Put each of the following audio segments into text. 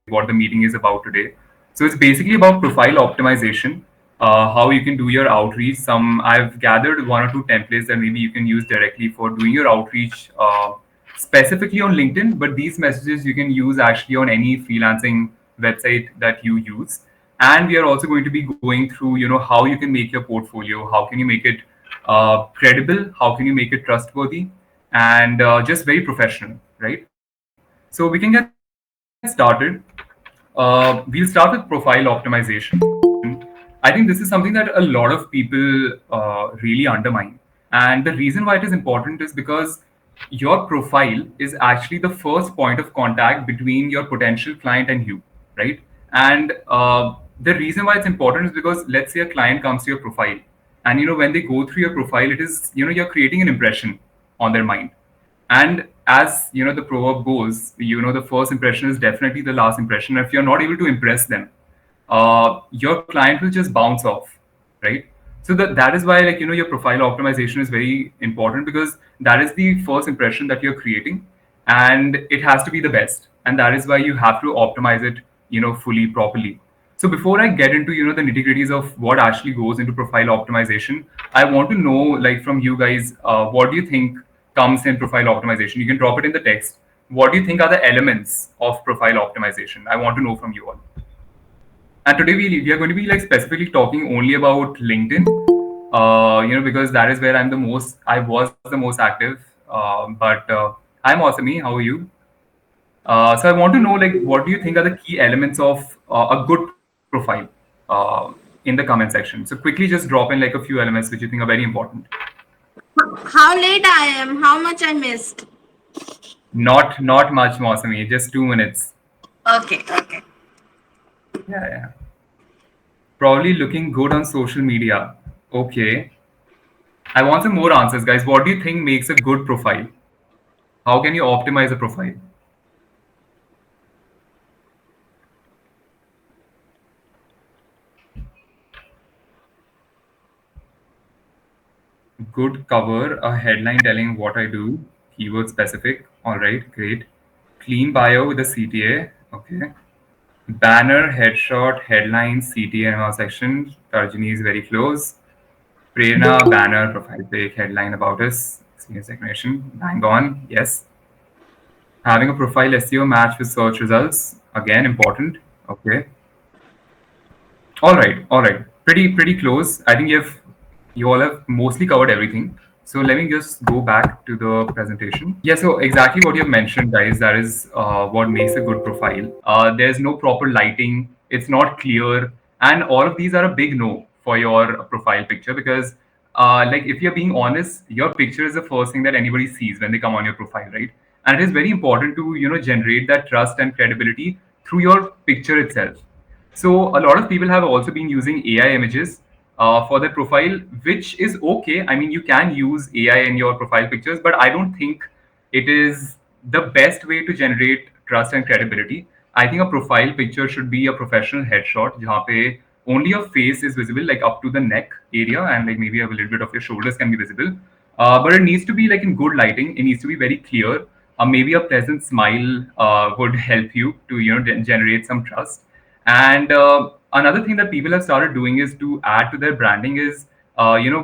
what the meeting is about today. So it's basically about profile optimization, how you can do your outreach. I've gathered one or two templates that maybe you can use directly for doing your outreach, specifically on LinkedIn. But these messages you can use actually on any freelancing website that you use. And we are also going to be going through, how you can make your portfolio, how can you make it credible, how can you make it trustworthy, and just very professional, right? So we can get started. We'll start with profile optimization. I think this is something that a lot of people really undermine. And the reason why it is important is because your profile is actually the first point of contact between your potential client and you, right? And the reason why it's important is because let's say a client comes to your profile, and when they go through your profile, it is you're creating an impression on their mind. And as the proverb goes, the first impression is definitely the last impression. If you're not able to impress them, your client will just bounce off, right? So that is why, like, your profile optimization is very important, because that is the first impression that you're creating, and it has to be the best. And that is why you have to optimize it, fully, properly. So before I get into, the nitty gritties of what actually goes into profile optimization, I want to know, like, from you guys, what do you think comes in profile optimization? You can drop it in the text. What do you think are the elements of profile optimization? I want to know from you all. And today we are going to be like specifically talking only about LinkedIn, because that is where I was the most active. But I'm Awesome. How are you? So I want to know, like, what do you think are the key elements of a good profile in the comment section? So quickly just drop in like a few elements which you think are very important. How late I am? How much I missed? Not much, Mosami, just 2 minutes. Okay, okay. Yeah, yeah. Probably looking good on social media. Okay. I want some more answers, guys. What do you think makes a good profile? How can you optimize a profile? Good cover, a headline telling what I do, keyword specific. All right, great. Clean bio with a CTA. Okay. Banner, headshot, headline, CTA and all section. Tarjini is very close. Prerna, banner, profile pic, headline about us. Experience recognition. Bang on. Yes. Having a profile SEO match with search results. Again, important. Okay. All right, all right. Pretty close. I think you all have mostly covered everything. So let me just go back to the presentation. Yeah, so exactly what you've mentioned, guys, that is what makes a good profile. There's no proper lighting, it's not clear, and all of these are a big no for your profile picture, because like, if you're being honest, your picture is the first thing that anybody sees when they come on your profile, right? And it is very important to generate that trust and credibility through your picture itself. So a lot of people have also been using AI images for their profile, which is okay. I mean, you can use AI in your profile pictures, but I don't think it is the best way to generate trust and credibility. I think a profile picture should be a professional headshot, जहाँ पे only your face is visible, like up to the neck area, and like maybe a little bit of your shoulders can be visible. But it needs to be like in good lighting. It needs to be very clear. Maybe a pleasant smile would help you to generate some trust. And another thing that people have started doing is to add to their branding is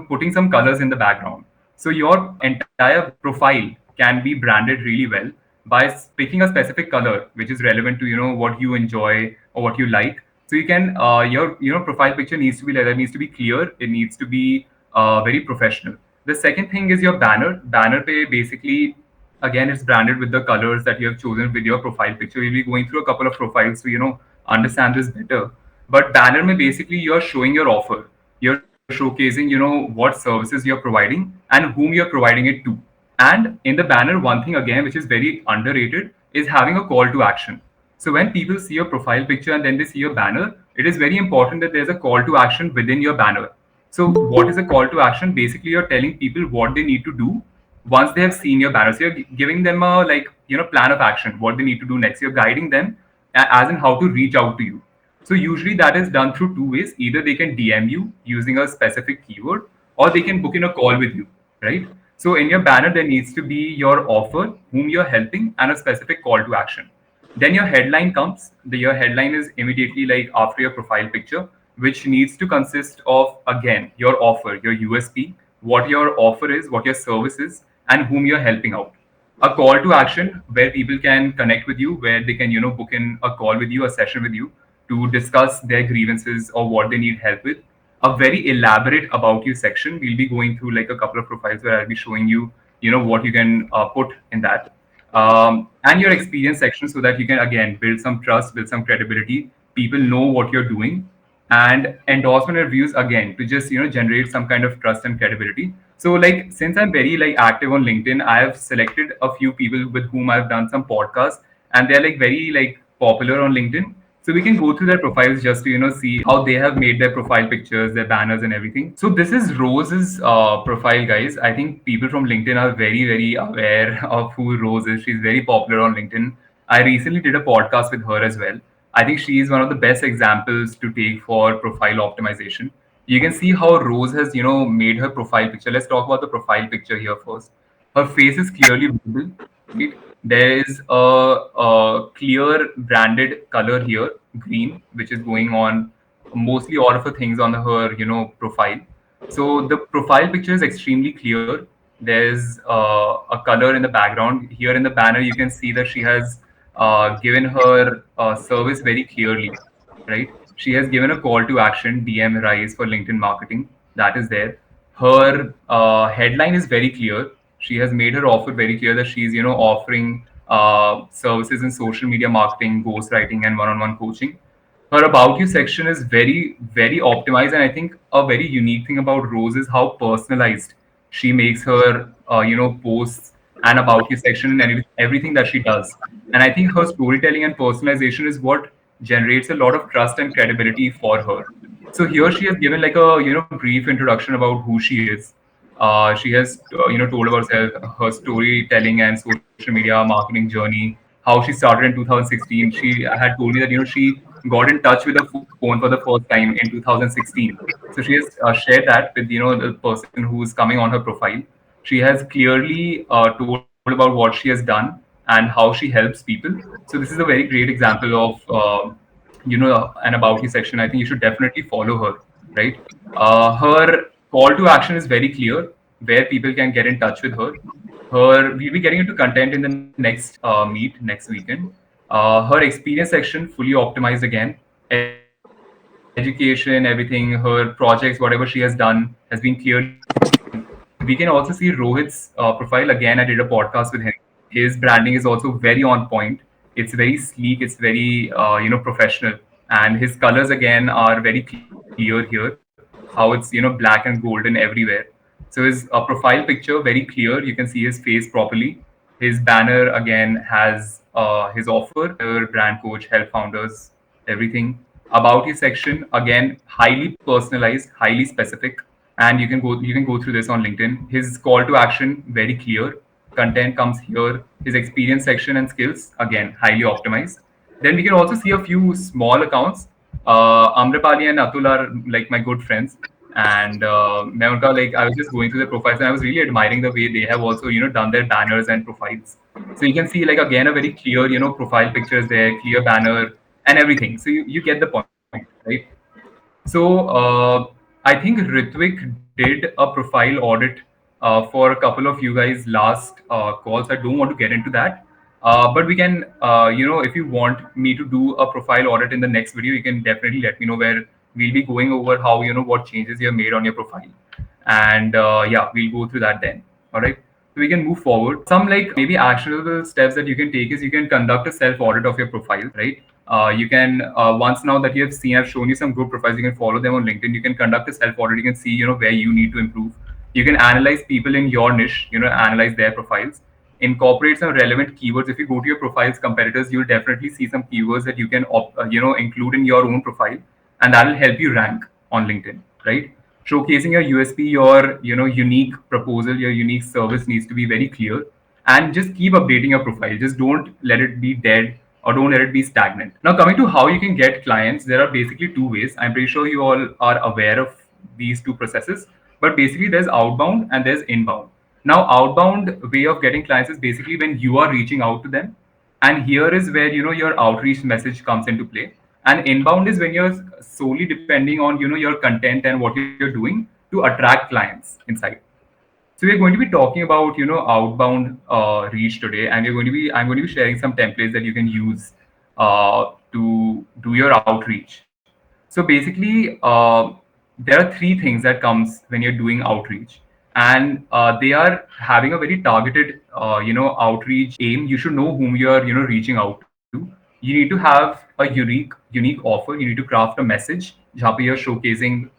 putting some colors in the background. So your entire profile can be branded really well by picking a specific color which is relevant to what you enjoy or what you like. So you can your profile picture needs to be like that, needs to be clear, it needs to be very professional. The second thing is your banner pay. Basically, again, it's branded with the colors that you have chosen with your profile picture. We'll be going through a couple of profiles to understand this better. But banner mein, basically, you're showing your offer, you're showcasing what services you're providing and whom you're providing it to. And in the banner, one thing again which is very underrated is having a call to action. So when people see your profile picture and then they see your banner, it is very important that there's a call to action within your banner. So what is a call to action? Basically, you're telling people what they need to do once they have seen your banner. So you're giving them a, like, plan of action, what they need to do next. You're guiding them as in how to reach out to you. So usually that is done through two ways. Either they can DM you using a specific keyword, or they can book in a call with you, right? So in your banner, there needs to be your offer, whom you're helping, and a specific call to action. Then your headline comes. Your headline is immediately like after your profile picture, which needs to consist of again your offer, your USP, what your offer is, what your service is, and whom you're helping out. A call to action where people can connect with you, where they can book in a call with you, a session with you to discuss their grievances or what they need help with. A very elaborate about you section. We'll be going through like a couple of profiles where I'll be showing you, what you can put in that, and your experience section, so that you can again build some trust, build some credibility. People know what you're doing, and endorsement reviews again to just generate some kind of trust and credibility. So like since I'm very like active on LinkedIn, I have selected a few people with whom I've done some podcasts, and they're like very like popular on LinkedIn. So we can go through their profiles just to see how they have made their profile pictures, their banners, and everything. So this is Rose's profile, guys. I think people from LinkedIn are very very aware of who Rose is. She's very popular on LinkedIn. I recently did a podcast with her as well. I think she is one of the best examples to take for profile optimization. You can see how Rose has made her profile picture. Let's talk about the profile picture here first. Her face is clearly visible, right? There is a clear branded color here, green, which is going on mostly all of the things on her, profile. So the profile picture is extremely clear. There's a color in the background. Here in the banner, you can see that she has given her service very clearly, right? She has given a call to action, DM Rise for LinkedIn marketing. That is there. Her headline is very clear. She has made her offer very clear that she's, offering services in social media marketing, ghostwriting, and one-on-one coaching. Her about you section is very very optimized, and I think a very unique thing about Rose is how personalized she makes her posts and about you section and everything that she does. And I think her storytelling and personalization is what generates a lot of trust and credibility for her. So here she has given like a brief introduction about who she is. She has told about herself, her storytelling and social media marketing journey, how she started in 2016. She had told me that she got in touch with the phone for the first time in 2016. So she has shared that with the person who's coming on her profile. She has clearly told about what she has done and how she helps people. So this is a very great example of an about you section. I think you should definitely follow her, right? Her call to action is very clear, where people can get in touch with her. We'll be getting into content in the next meet next weekend. Her experience section fully optimized again. Education, everything, her projects, whatever she has done, has been clearly mentioned. We can also see Rohit's profile. Again, I did a podcast with him. His branding is also very on point. It's very sleek. It's very professional, and his colors again are very clear here. How it's black and golden everywhere. So his profile picture very clear. You can see his face properly. His banner again has his offer, brand coach, help founders, everything. About his section again, highly personalized, highly specific, and you can go through this on LinkedIn. His call to action very clear. Content comes here. His experience section and skills again highly optimized. Then we can also see a few small accounts. Amrapali and Atul are like my good friends, and like I was just going through their profiles and I was really admiring the way they have also done their banners and profiles. So you can see like again a very clear profile pictures there, clear banner and everything. So you get the point, right? So I think Ritwik did a profile audit for a couple of you guys last calls. I don't want to get into that, but we can, if you want me to do a profile audit in the next video, you can definitely let me know, where we'll be going over how what changes you have made on your profile, and yeah, we'll go through that then. All right. So we can move forward. Some like maybe actionable steps that you can take is you can conduct a self audit of your profile, right? You can once now that you have seen, I've shown you some good profiles. You can follow them on LinkedIn. You can conduct a self audit. You can see where you need to improve. You can analyze people in your niche. Analyze their profiles. Incorporate some relevant keywords. If you go to your profiles competitors, you'll definitely see some keywords that you can include in your own profile, and that will help you rank on LinkedIn, right? Showcasing your USP, your unique proposal, your unique service needs to be very clear, and just keep updating your profile. Just don't let it be dead, or don't let it be stagnant. Now, coming to how you can get clients, there are basically two ways. I'm pretty sure you all are aware of these two processes, but basically there's outbound and there's inbound. Now, outbound way of getting clients is basically when you are reaching out to them. And here is where your outreach message comes into play. And inbound is when you're solely depending on your content and what you're doing to attract clients inside. So we're going to be talking about outbound reach today, and I'm going to be sharing some templates that you can use to do your outreach. So basically, there are three things that comes when you're doing outreach, and they are having a very targeted outreach aim. You should know whom you're reaching out to. You need to have a unique offer. You need to craft a message जहाँ पे you're showcasing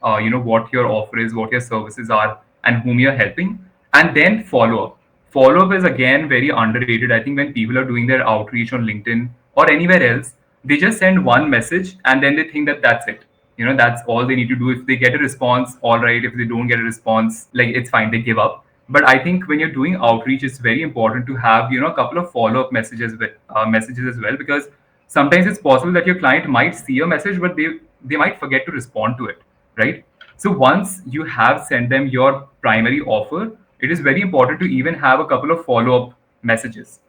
what your offer is, what your services are, and whom you're helping. And then follow up is again very underrated. I think when people are doing their outreach on LinkedIn or anywhere else, they just send one message and then they think that that's it. That's all they need to do. If they get a response, all right. If they don't get a response, like, it's fine, they give up. But I think when you're doing outreach, it's very important to have a couple of follow-up messages as well, because sometimes it's possible that your client might see a message, but they might forget to respond to it, right? So once you have sent them your primary offer, it is very important to even have a couple of follow-up messages.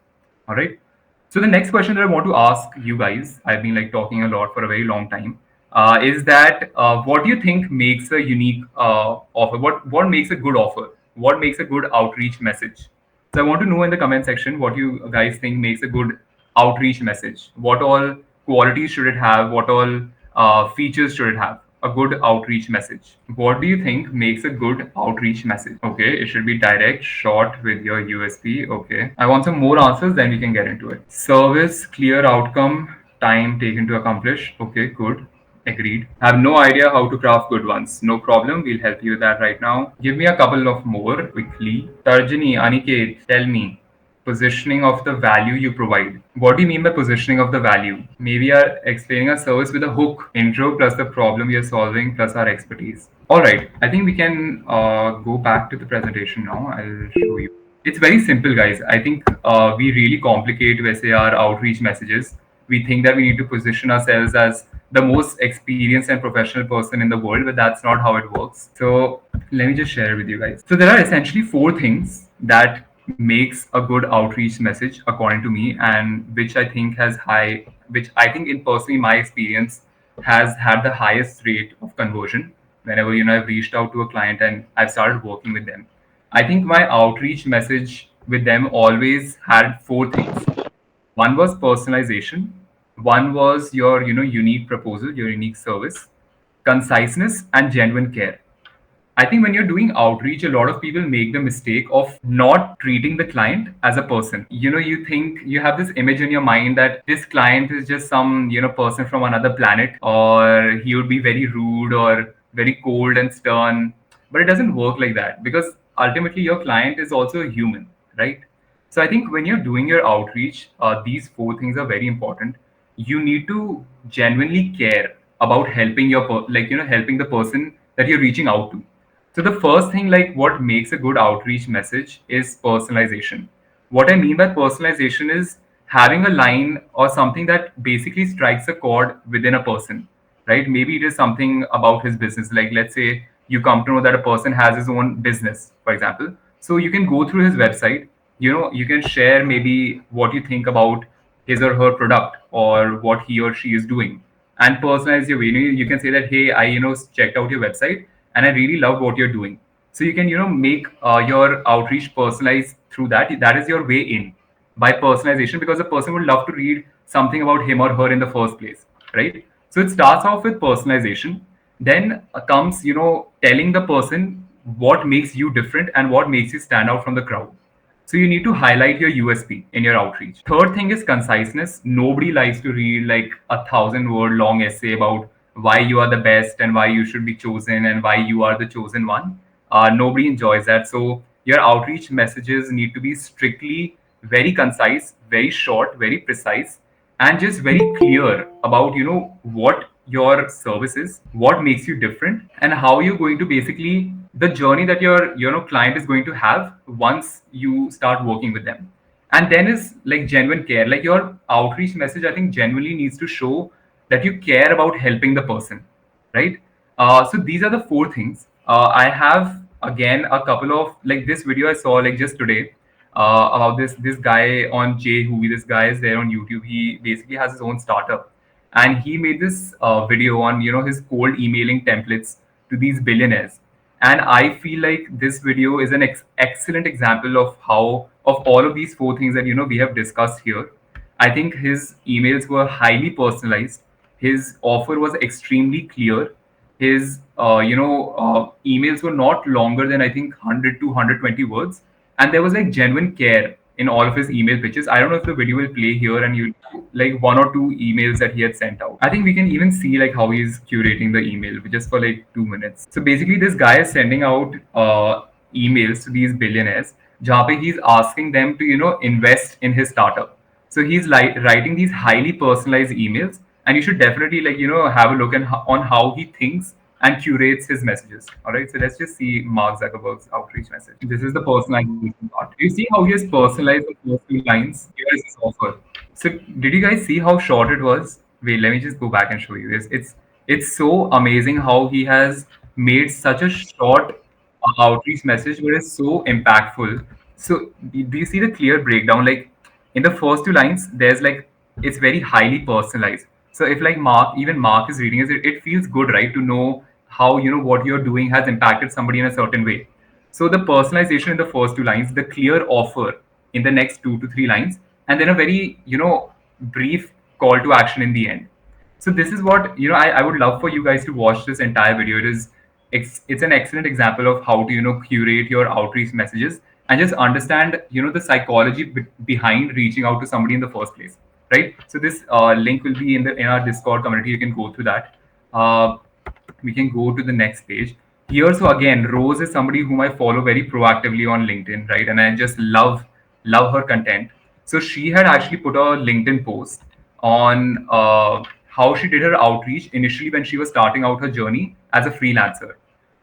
All right. So the next question that I want to ask you guys, I've been like talking a lot for a very long time, is that what do you think makes a unique offer? What makes a good offer? What makes a good outreach message? So I want to know in the comment section what you guys think makes a good outreach message. What all qualities should it have? What all features should it have? A good outreach message. What do you think makes a good outreach message? Okay, it should be direct, short, with your USP. Okay. I want some more answers, then we can get into it. Service, clear outcome, time taken to accomplish. Okay, good. Agreed. Have no idea how to craft good ones. No problem. We'll help you with that right now. Give me a couple of more quickly. Tarjini, Aniket, tell me. Positioning of the value you provide. What do you mean by positioning of the value? Maybe are explaining a service with a hook, intro plus the problem we are solving plus our expertise. All right, I think we can go back to the presentation now. I'll show you. It's very simple, guys. I think we really complicate वैसे our outreach messages. We think that we need to position ourselves as the most experienced and professional person in the world, but that's not how it works. So let me just share with you guys. So there are essentially four things that makes a good outreach message according to me, and which I think in personally my experience has had the highest rate of conversion whenever I've reached out to a client and I've started working with them. I think my outreach message with them always had four things. One was personalization, one was your unique proposal, your unique service, conciseness, and genuine care. I think when you're doing outreach, a lot of people make the mistake of not treating the client as a person. You think you have this image in your mind that this client is just some, person from another planet, or he would be very rude or very cold and stern. But it doesn't work like that, because ultimately your client is also a human, right? So I think when you're doing your outreach, these four things are very important. You need to genuinely care about helping helping the person that you're reaching out to. So the first thing, like what makes a good outreach message, is personalization. What I mean by personalization is having a line or something that basically strikes a chord within a person, right? Maybe it is something about his business. Like, let's say you come to know that a person has his own business, for example. So you can go through his website, you can share maybe what you think about his or her product or what he or she is doing, and personalize your way. You can say that, hey, I checked out your website and I really love what you're doing. So you can make your outreach personalized through that. That is your way in, by personalization, because the person would love to read something about him or her in the first place, right? So it starts off with personalization, then comes telling the person what makes you different and what makes you stand out from the crowd. So you need to highlight your USP in your outreach. Third thing is conciseness. Nobody likes to read like 1,000 word long essay about why you are the best and why you should be chosen and why you are the chosen one. Nobody enjoys that. So your outreach messages need to be strictly very concise, very short, very precise, and just very clear about what your service is, what makes you different, and how you're going to basically the journey that your client is going to have once you start working with them. And then is like genuine care. Like your outreach message, I think, genuinely needs to show that you care about helping the person, right? So these are the four things. I have again a couple of, like, this video I saw like just today. about this guy on Jay Hui. This guy is there on YouTube. He basically has his own startup, and he made this video on his cold emailing templates to these billionaires. And I feel like this video is an excellent example of how of all of these four things that we have discussed here. I think his emails were highly personalized. His offer was extremely clear. His emails were not longer than I think 100 to 120 words, and there was like genuine care in all of his email pitches. I don't know if the video will play here, and you like one or two emails that he had sent out. I think we can even see like how he's curating the email just for like 2 minutes. So basically, this guy is sending out emails to these billionaires, जहाँ पे he's asking them to invest in his startup. So he's like writing these highly personalized emails, and you should definitely have a look on how he thinks and curates his messages. All right, so let's just see Mark Zuckerberg's outreach message. This is the personalization part. You see how he has personalized the first two lines? Here is his offer. So did you guys see how short it was? Wait, let me just go back and show you this. It's so amazing how he has made such a short outreach message, but it's so impactful. So do you see the clear breakdown? Like in the first two lines, there's like it's very highly personalized. So if like even Mark is reading it feels good, right, to know how what you're doing has impacted somebody in a certain way. So the personalization in the first two lines, the clear offer in the next 2 to 3 lines, and then a very brief call to action in the end. So this is what I would love for you guys to watch this entire video. It's an excellent example of how to curate your outreach messages and just understand the psychology behind reaching out to somebody in the first place, right? So this link will be in our Discord community. You can go through that. uh, we can go to the next page here. So again, Rose is somebody whom I follow very proactively on LinkedIn, right? And I just love her content. So she had actually put a LinkedIn post on how she did her outreach initially when she was starting out her journey as a freelancer.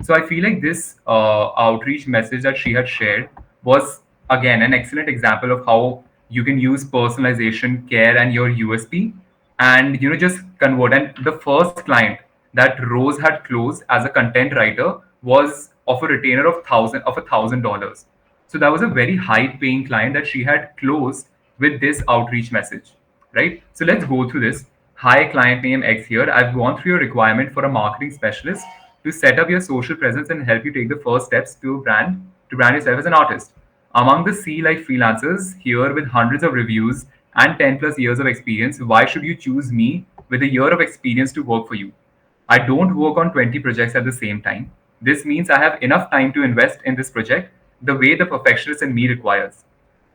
So I feel like this outreach message that she had shared was again an excellent example of how you can use personalization, care, and your USP, and just convert. And the first client that Rose had closed as a content writer was of a retainer of $1,000. So that was a very high paying client that she had closed with this outreach message, right? So let's go through this. Hi, client name X here. I've gone through your requirement for a marketing specialist to set up your social presence and help you take the first steps to brand yourself as an artist. Among the C like freelancers here with hundreds of reviews and 10 plus years of experience, why should you choose me with a year of experience to work for you? I don't work on 20 projects at the same time. This means I have enough time to invest in this project the way the perfectionist in me requires.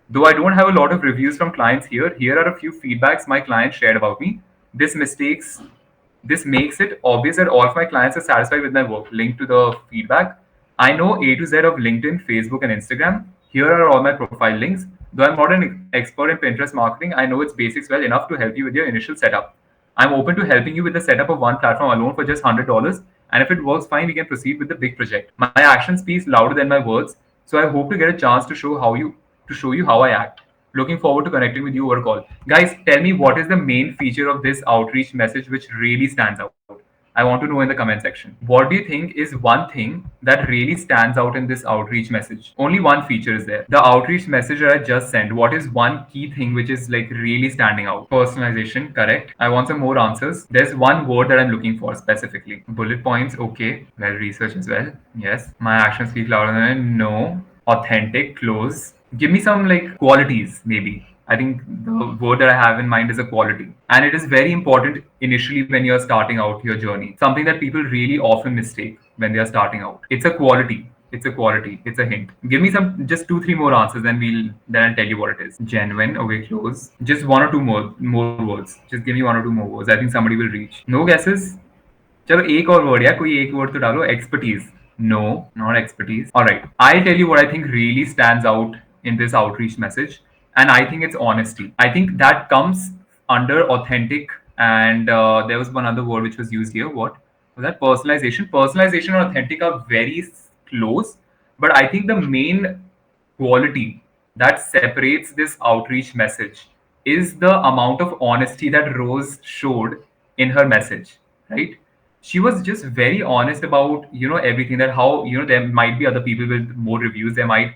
Though I don't have a lot of reviews from clients here are a few feedbacks my clients shared about me. This mistakes this makes it obvious that all of my clients are satisfied with my work. Link to the feedback. I know A to Z of LinkedIn, Facebook, and Instagram. Here are all my profile links. Though I'm not an expert in Pinterest marketing, I know its basics well enough to help you with your initial setup. I'm open to helping you with the setup of one platform alone for just $100. And if it works fine, we can proceed with the big project. My action speaks louder than my words. So I hope to get a chance to show you how I act. Looking forward to connecting with you over call. Guys, tell me what is the main feature of this outreach message which really stands out? I want to know in the comment section. What do you think is one thing that really stands out in this outreach message? Only one feature is there. The outreach message that I just sent, what is one key thing which is like really standing out? Personalization, correct. I want some more answers. There's one word that I'm looking for specifically. Bullet points, okay. Well, research as well. Yes. My actions speak louder than no. Authentic, close. Give me some like qualities, maybe. I think the word that I have in mind is a quality. And it is very important initially when you're starting out your journey. Something that people really often mistake when they are starting out. It's a quality. It's a quality. It's a hint. Give me some just 2, 3 more answers, then I'll tell you what it is. Genuine, okay, close. Just one or two more words. Just give me one or two more words. I think somebody will reach. No guesses? चलो एक और word या कोई एक word तो डालो expertise no not expertise alright I tell you what I think really stands out in this outreach message, and I think it's honesty. I think that comes under authentic, and there was one other word which was used here. What was that? Personalization and authentic are very close, but I think the main quality that separates this outreach message is the amount of honesty that Rose showed in her message, right? She was just very honest about everything, that how there might be other people with more reviews, there might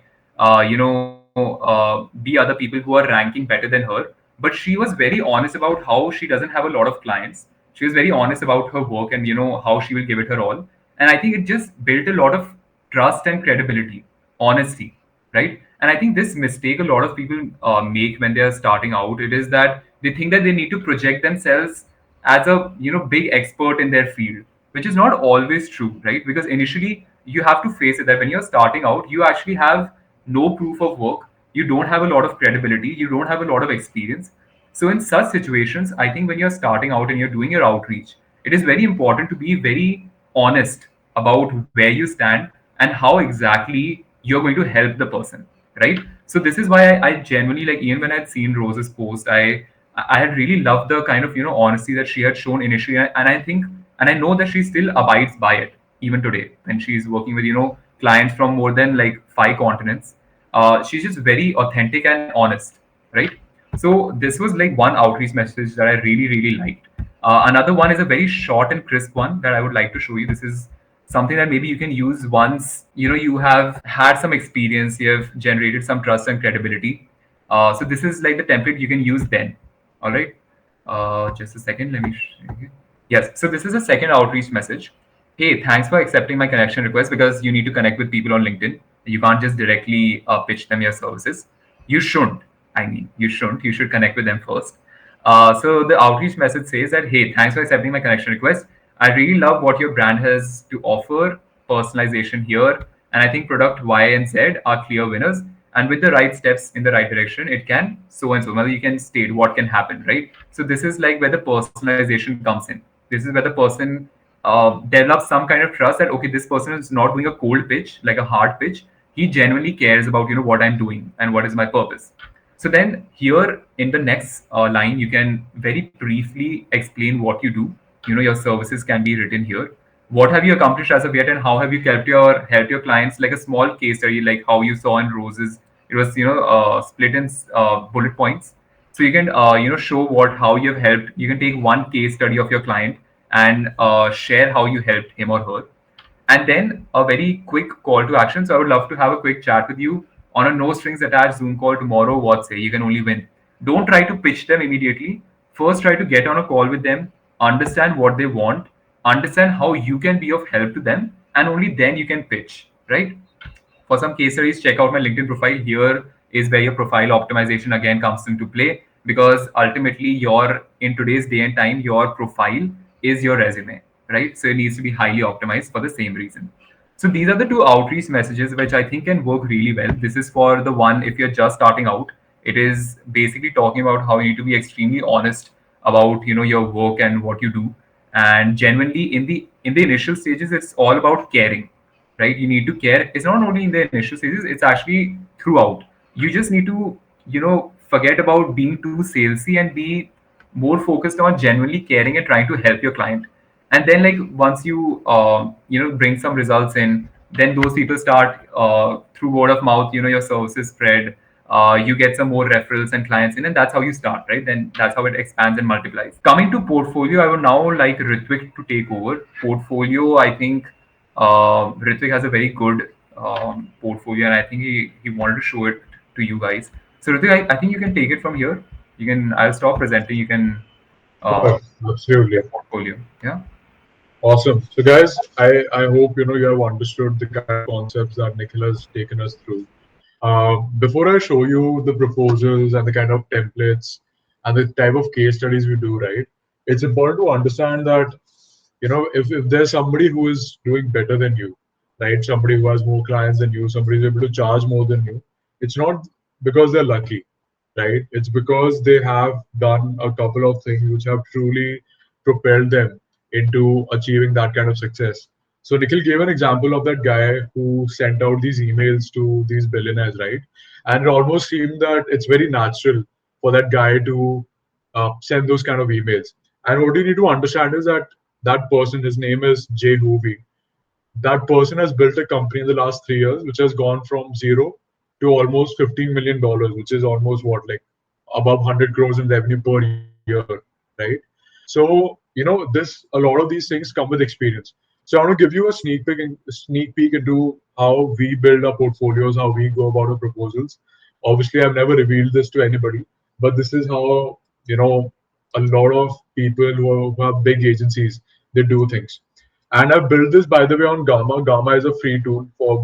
be other people who are ranking better than her. But she was very honest about how she doesn't have a lot of clients. She was very honest about her work and how she will give it her all. And I think it just built a lot of trust and credibility, honesty, right? And I think this mistake a lot of people make when they are starting out, it is that they think that they need to project themselves as a big expert in their field, which is not always true, right? Because initially you have to face it that when you're starting out, you actually have no proof of work, you don't have a lot of credibility, you don't have a lot of experience. So in such situations, I think when you're starting out and you're doing your outreach, it is very important to be very honest about where you stand and how exactly you're going to help the person, right? So this is why I genuinely, like, even when I'd seen Rose's post, I had really loved the kind of honesty that she had shown initially, and I think, and I know that she still abides by it even today when she's working with clients from more than like 5 continents. She's just very authentic and honest, right? So this was like one outreach message that I really liked. Another one is a very short and crisp one that I would like to show you. This is something that maybe you can use once you have had some experience, you have generated some trust and credibility. So this is like the template you can use then. All right. Just a second. Let me show you. Yes. So this is a second outreach message. Hey, thanks for accepting my connection request, because you need to connect with people on LinkedIn. You can't just directly pitch them your services. You shouldn't. I mean, you shouldn't. You should connect with them first. So the outreach message says that, hey, thanks for accepting my connection request. I really love what your brand has to offer. Personalization here, and I think product Y and Z are clear winners. And with the right steps in the right direction, it can so and so. Well, you can state what can happen, right? So this is like where the personalization comes in. This is where the person develops some kind of trust that, okay, this person is not doing a cold pitch, like a hard pitch. He genuinely cares about what I'm doing and what is my purpose. So then here in the next line, you can very briefly explain what you do. Your services can be written here. What have you accomplished as of yet, and how have you helped your clients? Like a small case study, like how you saw in Roses. It was split in bullet points. So you can show how you have helped. You can take one case study of your client and share how you helped him or her, and then a very quick call to action. So I would love to have a quick chat with you on a no strings attached Zoom call tomorrow. What say? You can only win. Don't try to pitch them immediately. First, try to get on a call with them, understand what they want, understand how you can be of help to them, and only then you can pitch, right? For some case studies, check out my LinkedIn profile. Here is where your profile optimization again comes into play, because ultimately your in today's day and time, your profile is your resume, right? So it needs to be highly optimized for the same reason. So these are the two outreach messages which I think can work really well. This is for the one if you're just starting out. It is basically talking about how you need to be extremely honest about your work and what you do, and genuinely in the initial stages, it's all about caring, right? You need to care. It's not only in the initial stages, it's actually throughout. You just need to forget about being too salesy and be more focused on genuinely caring and trying to help your client. And then, like, once you bring some results in, then those people start through word of mouth, your services spread, you get some more referrals and clients in, and that's how you start, right? Then that's how it expands and multiplies. Coming to portfolio, I would now like Ritwik to take over. Portfolio, I think Ritwik has a very good portfolio, and I think he wanted to show it to you guys. So Ritwik, I think you can take it from here. You can. I'll stop presenting. You can Perfect. Absolutely. portfolio. Yeah. Awesome. So, guys, I hope you have understood the kind of concepts that Nikhil has taken us through. Before I show you the proposals and the kind of templates and the type of case studies we do, right? It's important to understand that if there's somebody who is doing better than you, right? Somebody who has more clients than you, somebody who's able to charge more than you. It's not because they're lucky, right? It's because they have done a couple of things which have truly propelled them into achieving that kind of success. So Nikhil gave an example of that guy who sent out these emails to these billionaires, right? And it almost seemed that it's very natural for that guy to send those kind of emails. And what you need to understand is that that person, his name is Jay Hoovy. That person has built a company in the last 3 years, which has gone from zero to almost $15 million, which is almost what, like above 100 crores in revenue per year, right? So, this a lot of these things come with experience. So I want to give you a sneak peek into how we build our portfolios, how we go about our proposals. Obviously, I've never revealed this to anybody, but this is how, a lot of people who have big agencies, they do things. And I've built this, by the way, on Gamma. Gamma is a free tool for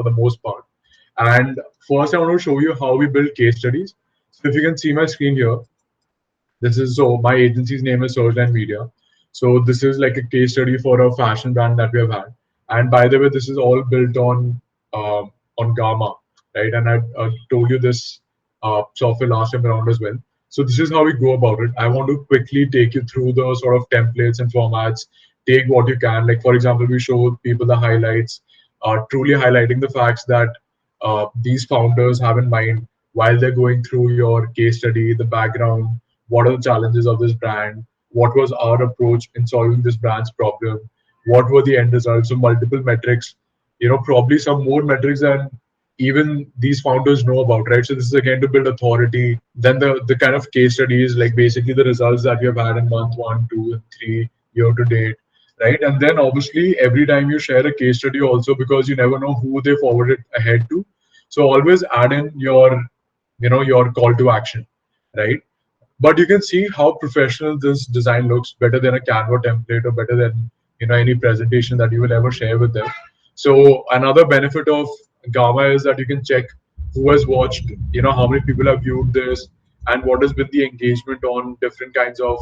the most part. And first, I want to show you how we build case studies. So if you can see my screen here, this is so my agency's name is Surgeline Media. So this is like a case study for a fashion brand that we have had. And by the way, this is all built on Gamma, right? And I told you this software last time around as well. So this is how we go about it. I want to quickly take you through the sort of templates and formats. Take what you can. Like for example, we show people the highlights, truly highlighting the facts that these founders have in mind while they're going through your case study, the background, what are the challenges of this brand, what was our approach in solving this brand's problem, what were the end results. So multiple metrics, probably some more metrics than even these founders know about, right? So this is again to build authority. Then the kind of case studies, like basically the results that we have had in month 1, 2, and 3, year to date, right? And then obviously every time you share a case study also, because you never know who they forward it ahead to, so always add in your call to action, right? But you can see how professional this design looks, better than a Canva template or better than any presentation that you will ever share with them. So another benefit of Gamma is that you can check who has watched, how many people have viewed this, and what has been the engagement on different kinds of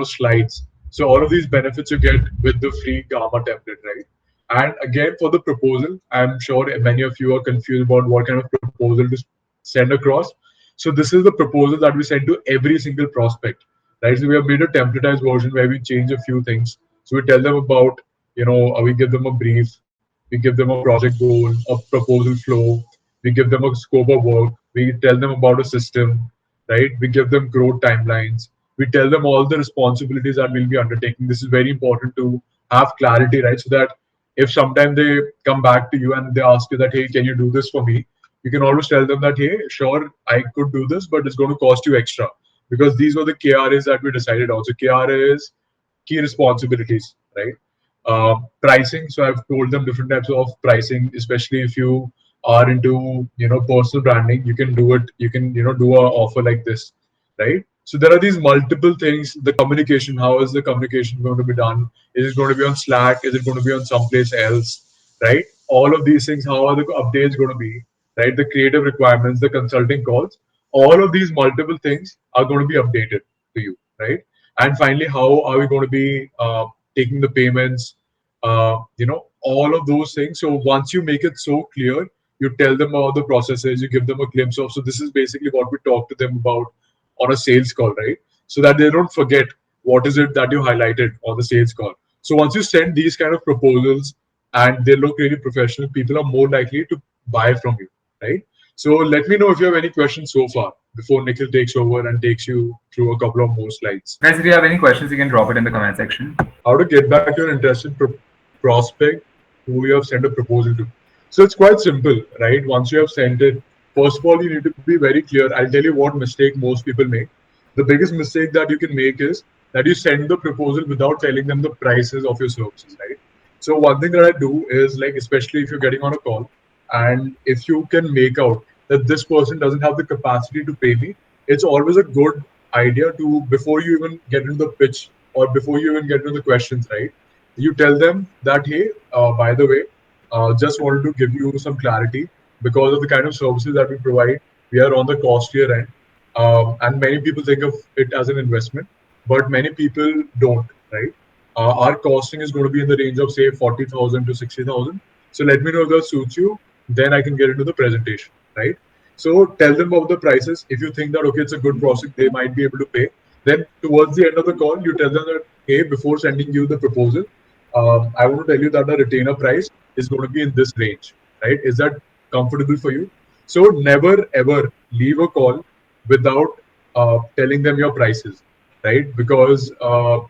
slides. So all of these benefits you get with the free Gamma template, right? And again, for the proposal, I'm sure many of you are confused about what kind of proposal to send across. So this is the proposal that we send to every single prospect, right? So we have made a templatized version where we change a few things. So we tell them about, we give them a brief, we give them a project goal, a proposal flow, we give them a scope of work, we tell them about a system, right? We give them growth timelines, we tell them all the responsibilities that we'll be undertaking. This is very important to have clarity, right? So that if sometime they come back to you and they ask you that, hey, can you do this for me? You can always tell them that, hey, sure, I could do this, but it's going to cost you extra, because these were the KRAs that we decided on. So KRA is key responsibilities, right? Pricing. So I've told them different types of pricing, especially if you are into personal branding. You can do it. You can do a offer like this, right? So there are these multiple things. The communication. How is the communication going to be done? Is it going to be on Slack? Is it going to be on someplace else? Right? All of these things. How are the updates going to be? Right? The creative requirements, the consulting calls. All of these multiple things are going to be updated to you, right? And finally, how are we going to be taking the payments? All of those things. So once you make it so clear, you tell them about the processes, you give them a glimpse of. So this is basically what we talk to them about on a sales call, right? So that they don't forget what is it that you highlighted on the sales call. So once you send these kind of proposals and they look really professional, people are more likely to buy from you, right? So let me know if you have any questions so far before Nikhil takes over and takes you through a couple of more slides. Guys, if you have any questions, you can drop it in the comment section. How to get back to an interested prospect who you have sent a proposal to. So it's quite simple, right? Once you have sent it, first of all, you need to be very clear. I'll tell you what mistake most people make. The biggest mistake that you can make is that you send the proposal without telling them the prices of your services, right? So one thing that I do is, like, especially if you're getting on a call and if you can make out that this person doesn't have the capacity to pay me, it's always a good idea to, before you even get into the pitch or before you even get into the questions, right? You tell them that, hey, by the way, just wanted to give you some clarity because of the kind of services that we provide. We are on the costlier end, and many people think of it as an investment, but many people don't, right? Our costing is going to be in the range of say 40,000 to 60,000. So let me know if that suits you. Then I can get into the presentation, right? So tell them about the prices. If you think that okay, it's a good prospect, they might be able to pay. Then towards the end of the call, you tell them that hey, before sending you the proposal, I want to tell you that the retainer price is going to be in this range, right? Is that comfortable for you? So never ever leave a call without telling them your prices, right? Because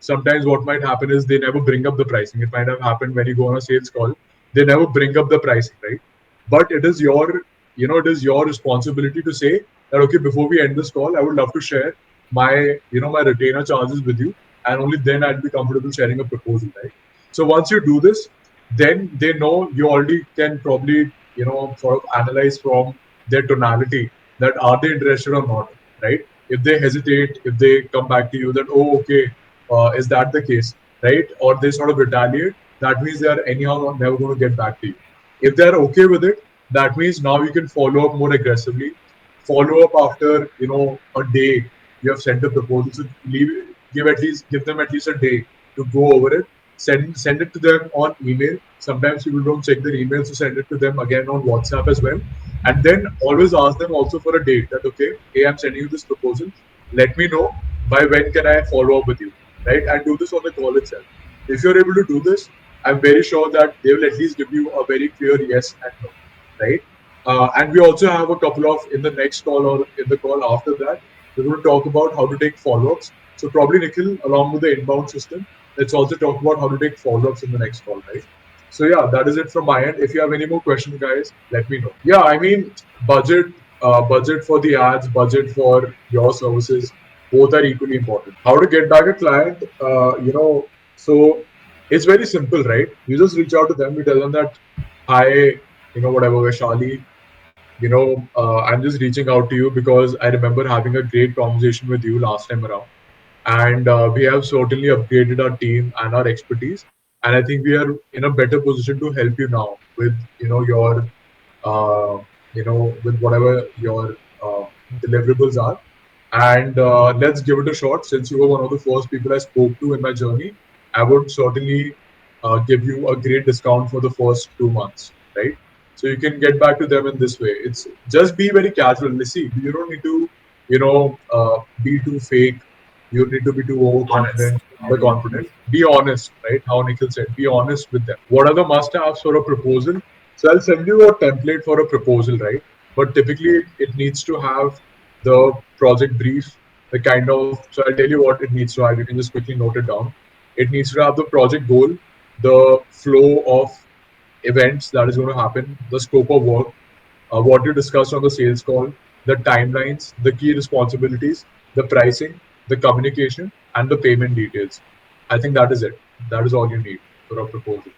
sometimes what might happen is they never bring up the pricing. It might have happened when you go on a sales call, they never bring up the pricing, right? But it is your, it is your responsibility to say that okay, before we end this call, I would love to share my, my retainer charges with you, and only then I'd be comfortable sharing a proposal, right? So once you do this, then they know you already can probably, sort of analyze from their tonality, that are they interested or not, right? If they hesitate, if they come back to you that, oh, okay, is that the case, right? Or they sort of retaliate, that means they are anyhow not never going to get back to you. If they're okay with it, that means now you can follow up more aggressively. Follow up after a day you have sent a proposal. So give them at least a day to go over it. Send it to them on email. Sometimes people don't check their emails, so send it to them again on WhatsApp as well. And then always ask them also for a date that, okay, hey, I'm sending you this proposal. Let me know by when can I follow up with you, right? And do this on the call itself. If you're able to do this, I'm very sure that they will at least give you a very clear yes and no, right? And we also have a couple of in the next call or in the call after that, we're going to talk about how to take follow-ups. So probably Nikhil, along with the inbound system, let's also talk about how to take follow-ups in the next call, right? So yeah, that is it from my end. If you have any more questions, guys, let me know. Yeah, I mean, budget, budget for the ads, budget for your services, both are equally important. How to get back a client, so it's very simple, right? You just reach out to them, you tell them that, hi, whatever, Vaishali, I'm just reaching out to you because I remember having a great conversation with you last time around, and we have certainly upgraded our team and our expertise, and I think we are in a better position to help you now with your uh, with whatever your deliverables are. And let's give it a shot. Since you were one of the first people I spoke to in my journey, I would certainly give you a great discount for the first 2 months, right? So you can get back to them in this way. It's just be very casual. See, you don't need to, be too fake. You need to be too Honest. overconfident, underconfident. Be honest, right? How Nikhil said, be honest with them. What are the must-haves for a proposal? So I'll send you a template for a proposal, right? But typically it needs to have the project brief, the kind of, so I'll tell you what it needs to have. You can just quickly note it down. It needs to have the project goal, the flow of events that is going to happen, the scope of work, what you discussed on the sales call, the timelines, the key responsibilities, the pricing, the communication, and the payment details. I think that is it. That is all you need for a proposal.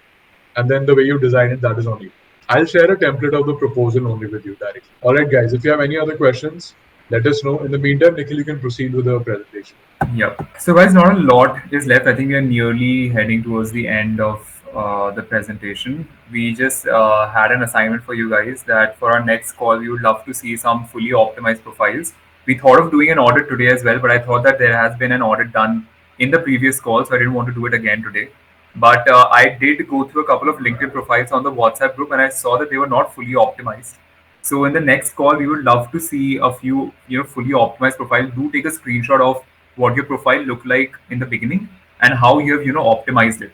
And then the way you design it, that is on you. I'll share a template of the proposal only with you directly. All right, guys, if you have any other questions, let us know. In the meantime, Nikhil, you can proceed with the presentation. Yep. So, guys, not a lot is left. I think we are nearly heading towards the end of the presentation. We just had an assignment for you guys that for our next call, we would love to see some fully optimized profiles. We thought of doing an audit today as well, but I thought that there has been an audit done in the previous call, so I didn't want to do it again today. But I did go through a couple of LinkedIn profiles on the WhatsApp group, and I saw that they were not fully optimized. So in the next call, we would love to see a few, fully optimized profiles. Do take a screenshot of what your profile looked like in the beginning and how you have, optimized it.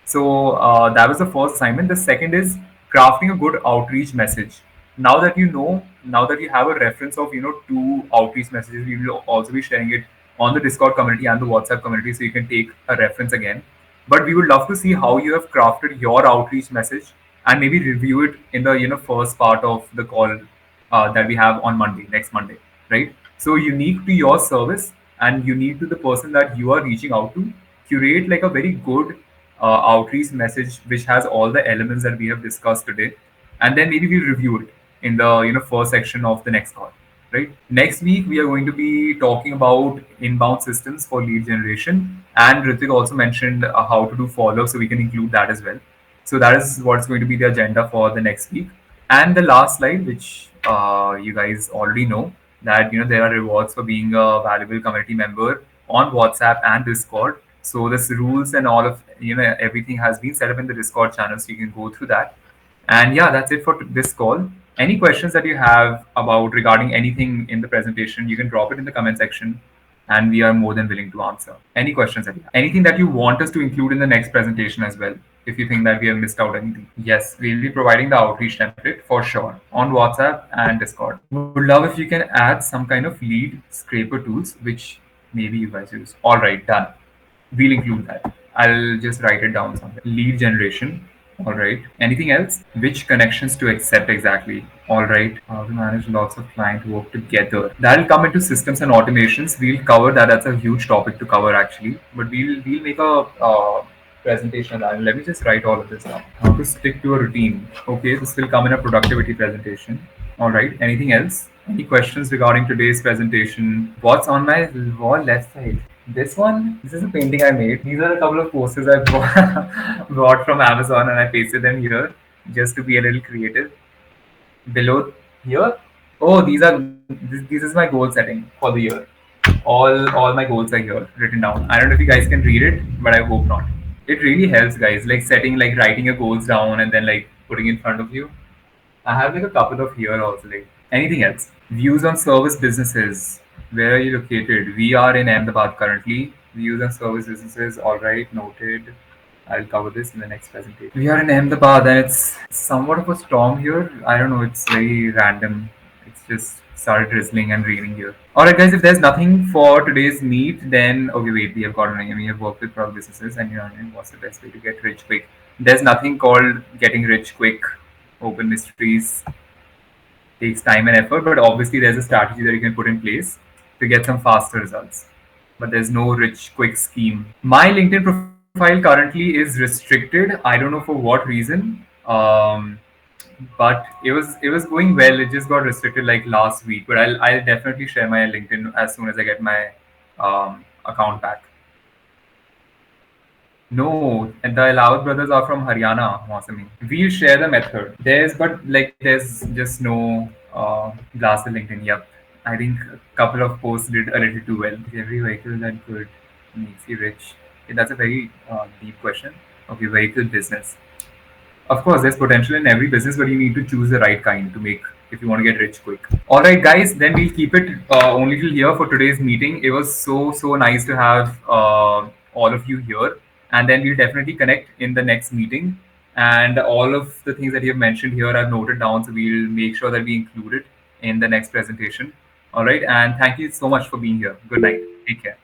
So that was the first assignment. The second is crafting a good outreach message. Now that you have a reference of, two outreach messages, we will also be sharing it on the Discord community and the WhatsApp community, so you can take a reference again. But we would love to see how you have crafted your outreach message and maybe review it in the first part of the call that we have on Monday, next Monday, right? So unique to your service and unique to the person that you are reaching out to, curate like a very good outreach message which has all the elements that we have discussed today, and then maybe we'll review it in the first section of the next call, right? Next week we are going to be talking about inbound systems for lead generation, and Ritwik also mentioned how to do follow, so we can include that as well. So that is what's going to be the agenda for the next week. And the last slide, which you guys already know, that there are rewards for being a valuable community member on WhatsApp and Discord. So this rules and all of everything has been set up in the Discord channel, so you can go through that. And yeah, that's it for this call. Any questions that you have about regarding anything in the presentation, you can drop it in the comment section, and we are more than willing to answer any questions that you have. Anything that you want us to include in the next presentation as well, if you think that we have missed out anything. Yes, we'll be providing the outreach template for sure on WhatsApp and Discord. Would love if you can add some kind of lead scraper tools, which maybe you guys use. All right, done. We'll include that. I'll just write it down somewhere. Lead generation. All right. Anything else? Which connections to accept exactly? All right. How to manage lots of client work together. That'll come into systems and automations. We'll cover that. That's a huge topic to cover actually. But we'll make a presentation on that. Let me just write all of this down. How to stick to a routine. Okay, this will come in a productivity presentation. All right. Anything else? Any questions regarding today's presentation? What's on my wall left side? This one, this is a painting I made. These are a couple of posters I bought from Amazon and I pasted them here just to be a little creative. Below here, oh, this is my goal setting for the year. All my goals are here written down. I don't know if you guys can read it, but I hope not. It really helps, guys. Like setting, like writing your goals down and then like putting in front of you. I have like a couple of here also. Like anything else? Views on service businesses. Where are you located? We are in Ahmedabad currently. Views on service businesses. All right, noted. I'll cover this in the next presentation. We are in Ahmedabad and it's somewhat of a storm here. I don't know. It's very random. It's just started drizzling and raining here. All right, guys. If there's nothing for today's meet, then okay. Wait, we have got an. We have worked with product businesses, and you know what's the best way to get rich quick. There's nothing called getting rich quick. Open mysteries takes time and effort, but obviously there's a strategy that you can put in place to get some faster results. But there's no rich quick scheme. My LinkedIn profile currently is restricted. I don't know for what reason. But it was going well. It just got restricted like last week. But I'll definitely share my LinkedIn as soon as I get my account back. No, and the Allowed brothers are from Haryana, Mausami. We'll share the method. There's just no blast the LinkedIn. Yep. I think a couple of posts did a little too well. Every vehicle that could makes you rich. Okay, that's a very deep question. Okay, vehicle business. Of course, there's potential in every business, but you need to choose the right kind to make if you want to get rich quick. All right, guys, then we'll keep it only till here for today's meeting. It was so nice to have all of you here, and then we'll definitely connect in the next meeting. And all of the things that you have mentioned here, I've noted down, so we'll make sure that we include it in the next presentation. All right, and thank you so much for being here. Good night. Take care.